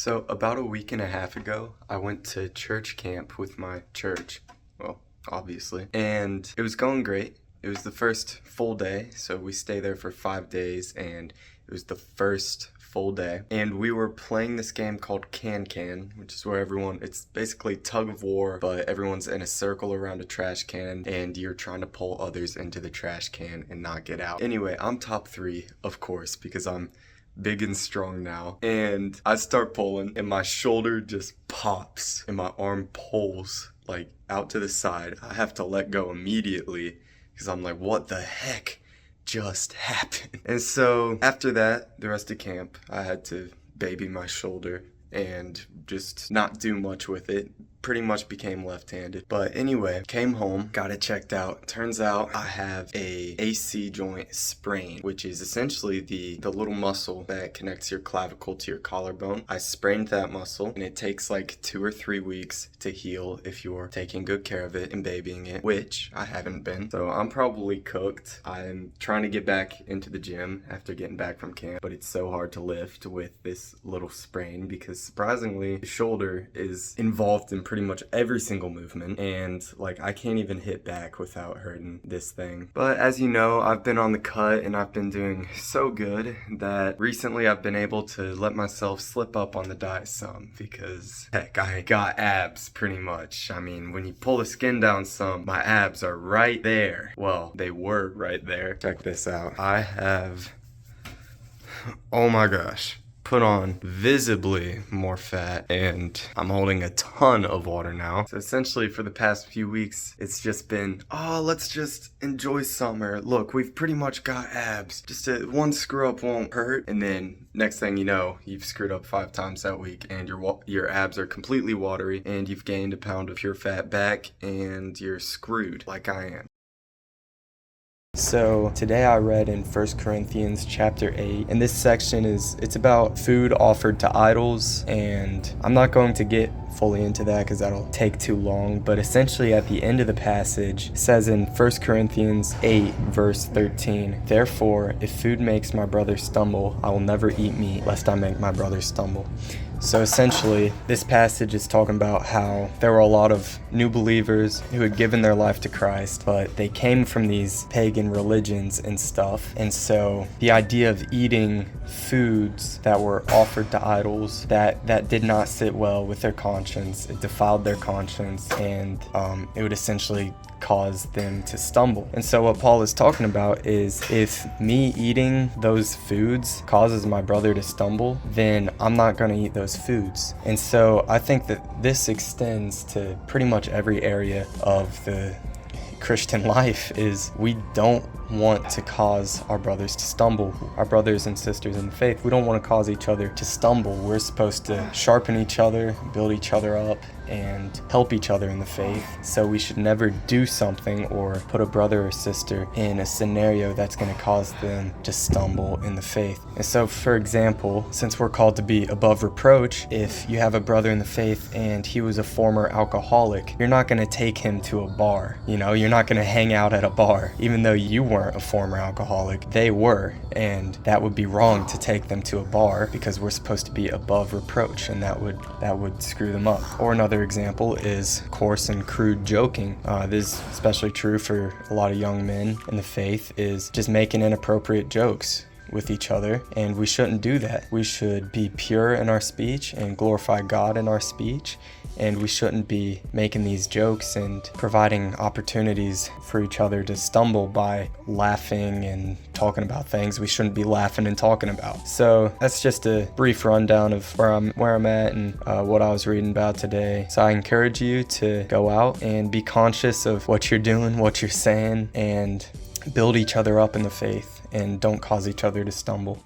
So about a week and a half ago, I went to church camp with my church. Well, obviously. And it was going great. It was the first full day, so we stay there for 5 days, and it was the first full day. And we were playing this game called Can, which is where it's basically tug of war, but everyone's in a circle around a trash can, and you're trying to pull others into the trash can and not get out. Anyway, I'm top 3, of course, because I'm big and strong now. And I start pulling, and my shoulder just pops, and my arm pulls, like, out to the side. I have to let go immediately, because I'm like, what the heck just happened? And so after that, the rest of camp, I had to baby my shoulder and just not do much with it. Pretty much became left-handed. But anyway, came home, got it checked out. Turns out I have a AC joint sprain, which is essentially the little muscle that connects your clavicle to your collarbone. I sprained that muscle, and it takes like 2 or 3 weeks to heal if you're taking good care of it and babying it, which I haven't been. So I'm probably cooked. I'm trying to get back into the gym after getting back from camp, but it's so hard to lift with this little sprain because surprisingly, the shoulder is involved in pretty much every single movement, and like I can't even hit back without hurting this thing. But as you know, I've been on the cut and I've been doing so good that recently I've been able to let myself slip up on the diet some, because heck, I got abs pretty much. I mean, when you pull the skin down some, my abs are right there. Well, they were right there. Check this out. I have, oh my gosh, put on visibly more fat, and I'm holding a ton of water now. So essentially for the past few weeks, it's just been, oh, let's just enjoy summer. Look, we've pretty much got abs. Just one screw up won't hurt. And then next thing you know, you've screwed up 5 times that week, and your abs are completely watery, and you've gained a pound of pure fat back, and you're screwed like I am. So today I read in 1 Corinthians chapter 8, and this section it's about food offered to idols, and I'm not going to get fully into that because that'll take too long, but essentially at the end of the passage it says in 1 Corinthians 8 verse 13, "Therefore, if food makes my brother stumble, I will never eat meat, lest I make my brother stumble." So essentially, this passage is talking about how there were a lot of new believers who had given their life to Christ, but they came from these pagan religions and stuff. And so the idea of eating foods that were offered to idols that did not sit well with their conscience, it defiled their conscience, and it would essentially cause them to stumble. And so what Paul is talking about is, if me eating those foods causes my brother to stumble, then I'm not going to eat those foods. And so I think that this extends to pretty much every area of the Christian life. Is we don't want to cause our brothers to stumble, our brothers and sisters in the faith. We don't want to cause each other to stumble. We're supposed to sharpen each other, build each other up, and help each other in the faith. So we should never do something or put a brother or sister in a scenario that's going to cause them to stumble in the faith. And so, for example, since we're called to be above reproach, if you have a brother in the faith and he was a former alcoholic, you're not going to take him to a bar. You're not going to hang out at a bar, even though you weren't a former alcoholic. They were, and that would be wrong to take them to a bar, because we're supposed to be above reproach, and that would screw them up. Or another example is coarse and crude joking. This is especially true for a lot of young men in the faith, is just making inappropriate jokes with each other, and we shouldn't do that. We should be pure in our speech and glorify God in our speech, and we shouldn't be making these jokes and providing opportunities for each other to stumble by laughing and talking about things we shouldn't be laughing and talking about. So that's just a brief rundown of where I'm at and what I was reading about today. So I encourage you to go out and be conscious of what you're doing, what you're saying, and build each other up in the faith, and don't cause each other to stumble.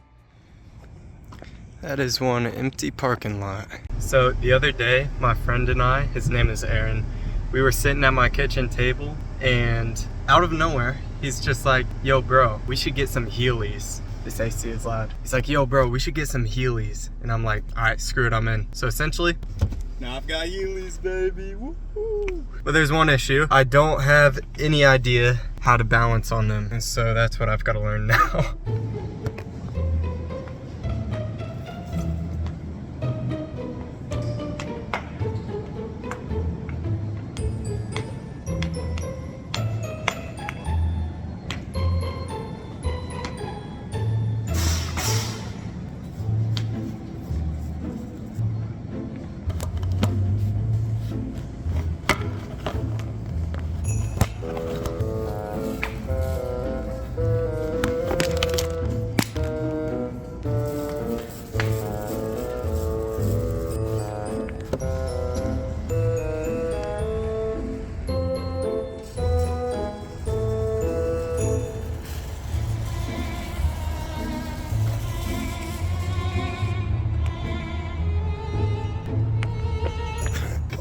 That is one empty parking lot. So the other day, my friend and I, his name is Aaron, we were sitting at my kitchen table, and out of nowhere, he's just like, "Yo bro, we should get some Heelys." This AC is loud. He's like, "Yo bro, we should get some Heelys." And I'm like, alright, screw it, I'm in. So essentially, now I've got Heelys, baby. Woo-hoo. But there's one issue. I don't have any idea how to balance on them. And so that's what I've got to learn now.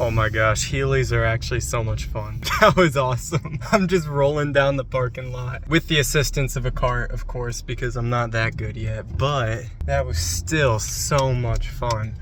Oh my gosh, Heelys are actually so much fun. That was awesome. I'm just rolling down the parking lot with the assistance of a cart, of course, because I'm not that good yet, but that was still so much fun.